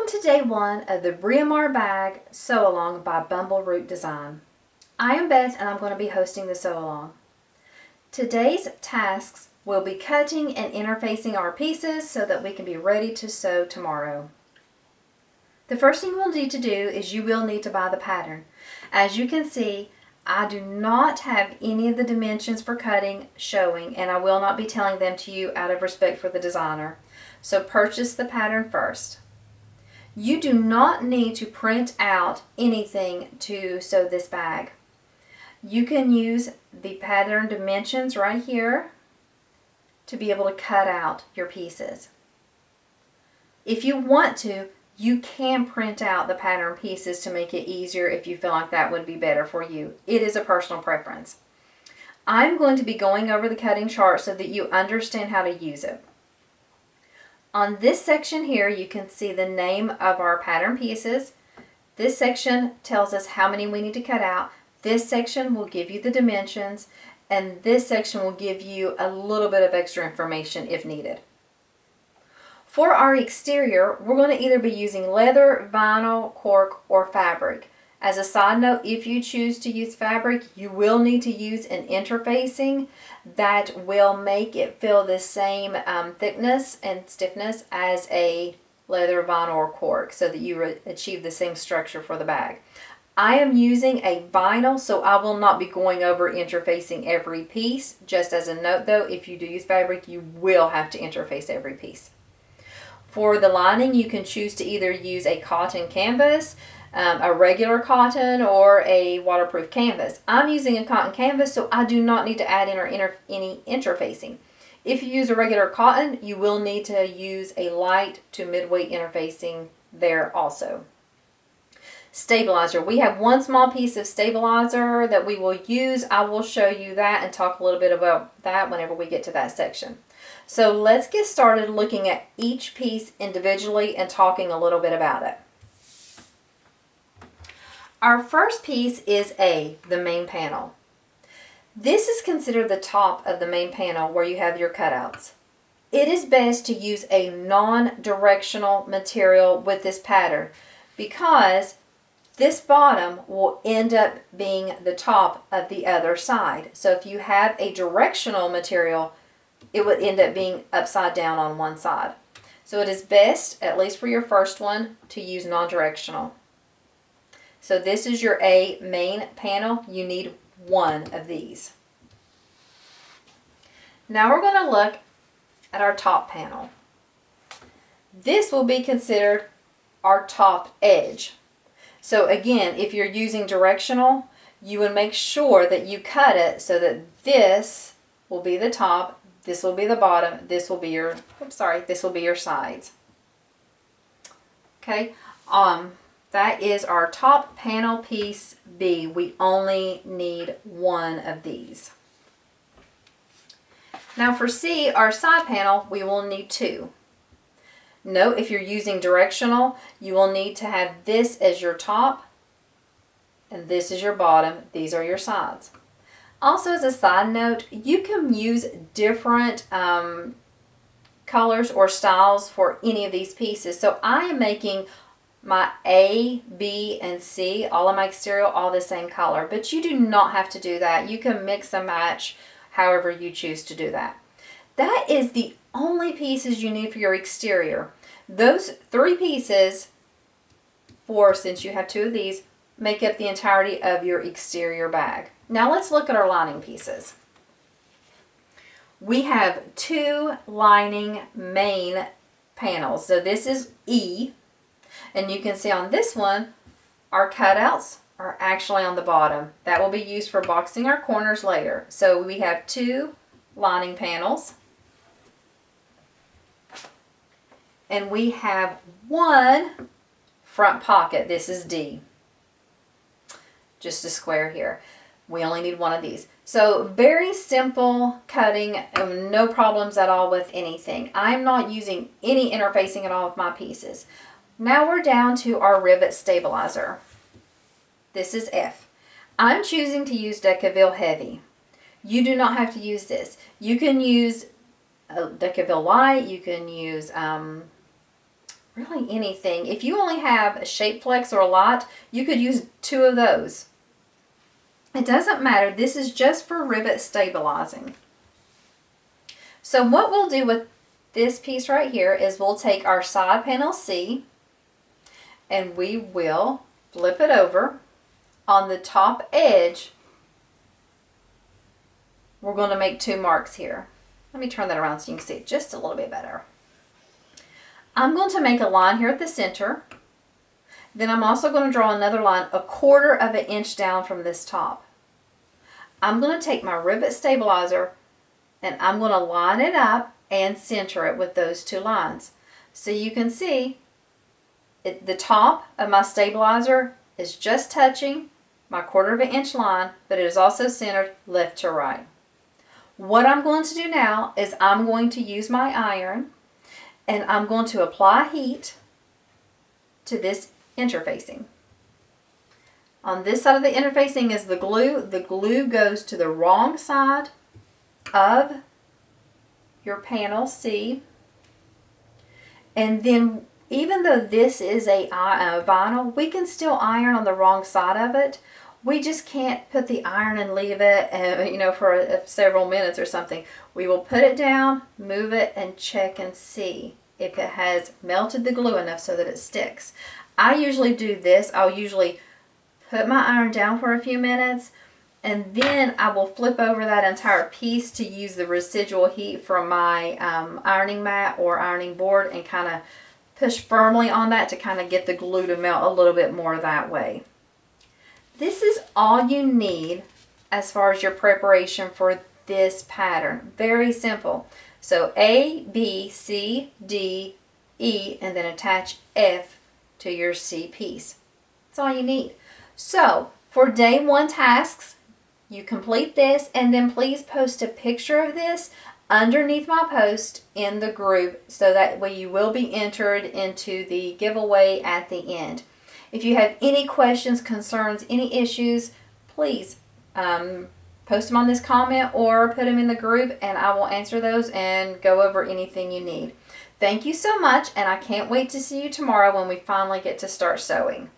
to day one of the Briamar Bag Sew Along by Bumbleroot Design. I am Beth and I'm going to be hosting the sew along. Today's tasks will be cutting and interfacing our pieces so that we can be ready to sew tomorrow. The first thing we'll need to do is you will need to buy the pattern. As you can see, I do not have any of the dimensions for cutting showing, and I will not be telling them to you out of respect for the designer. So purchase the pattern first. You do not need to print out anything to sew this bag. You can use the pattern dimensions right here to be able to cut out your pieces. If you want to, you can print out the pattern pieces to make it easier if you feel like that would be better for you. It is a personal preference. I'm going to be going over the cutting chart so that you understand how to use it. On this section here, you can see the name of our pattern pieces. This section tells us how many we need to cut out. This section will give you the dimensions, and this section will give you a little bit of extra information if needed. For our exterior, we're going to either be using leather, vinyl, cork, or fabric. As a side note, if you choose to use fabric, you will need to use an interfacing that will make it feel the same thickness and stiffness as a leather, vinyl, or cork so that you achieve the same structure for the bag. I am using a vinyl, so I will not be going over interfacing every piece. Just as a note though, if you do use fabric, you will have to interface every piece. For the lining, you can choose to either use a cotton canvas, a regular cotton, or a waterproof canvas. I'm using a cotton canvas, so I do not need to add in any interfacing. If you use a regular cotton, you will need to use a light to midweight interfacing there also. Stabilizer. We have one small piece of stabilizer that we will use. I will show you that and talk a little bit about that whenever we get to that section. So let's get started looking at each piece individually and talking a little bit about it. Our first piece is the main panel. This is considered the top of the main panel where you have your cutouts. It is best to use a non-directional material with this pattern because this bottom will end up being the top of the other side. So if you have a directional material, it would end up being upside down on one side. So it is best, at least for your first one, to use non-directional. So this is your A main panel. You need one of these. Now we're going to look at our top panel. This will be considered our top edge. So again, if you're using directional, you would make sure that you cut it so that this will be the top, this will be the bottom, this will be your, this will be your sides. Okay, that is our top panel piece B. We only need one of these. Now for C, our side panel, we will need two. Note, if you're using directional, you will need to have this as your top and this is your bottom. These are your sides. Also, as a side note, you can use different colors or styles for any of these pieces. So I am making my A, B, and C, all of my exterior, all the same color. But you do not have to do that. You can mix and match however you choose to do that. That is the only pieces you need for your exterior. Those three pieces, since you have two of these, make up the entirety of your exterior bag. Now let's look at our lining pieces. We have two lining main panels. So this is E, and you can see on this one, our cutouts are actually on the bottom. That will be used for boxing our corners later. So we have two lining panels. And we have one front pocket. This is D. Just a square here. We only need one of these. So very simple cutting, no problems at all with anything. I'm not using any interfacing at all with my pieces. Now we're down to our rivet stabilizer. This is F. I'm choosing to use Decaville Heavy. You do not have to use this. You can use Decaville Light. You can use really anything. If you only have a shape flex or a lot, you could use 2 of those. It doesn't matter. This is just for rivet stabilizing. So what we'll do with this piece right here is we'll take our side panel C and we will flip it over. On the top edge, we're going to make 2 marks here. Let me turn that around so you can see it just a little bit better. I'm going to make a line here at the center. Then I'm also going to draw another line 1/4 of an inch down from this top. I'm going to take my rivet stabilizer and I'm going to line it up and center it with those 2 lines. So you can see the top of my stabilizer is just touching my 1/4 of an inch line, but it is also centered left to right. What I'm going to do now is I'm going to use my iron and I'm going to apply heat to this interfacing. On this side of the interfacing is the glue. The glue goes to the wrong side of your panel C. And then even though this is a vinyl, we can still iron on the wrong side of it. We just can't put the iron and leave it, for several minutes or something. We will put it down, move it, and check and see if it has melted the glue enough so that it sticks. I usually do this. I'll usually put my iron down for a few minutes, and then I will flip over that entire piece to use the residual heat from my ironing mat or ironing board and kind of push firmly on that to kind of get the glue to melt a little bit more that way. This is all you need as far as your preparation for this pattern. Very simple. So A, B, C, D, E, and then attach F to your C piece. That's all you need. So for day 1 tasks, you complete this and then please post a picture of this underneath my post in the group so that way you will be entered into the giveaway at the end. If you have any questions, concerns, any issues, please post them on this comment or put them in the group and I will answer those and go over anything you need. Thank you so much, and I can't wait to see you tomorrow when we finally get to start sewing.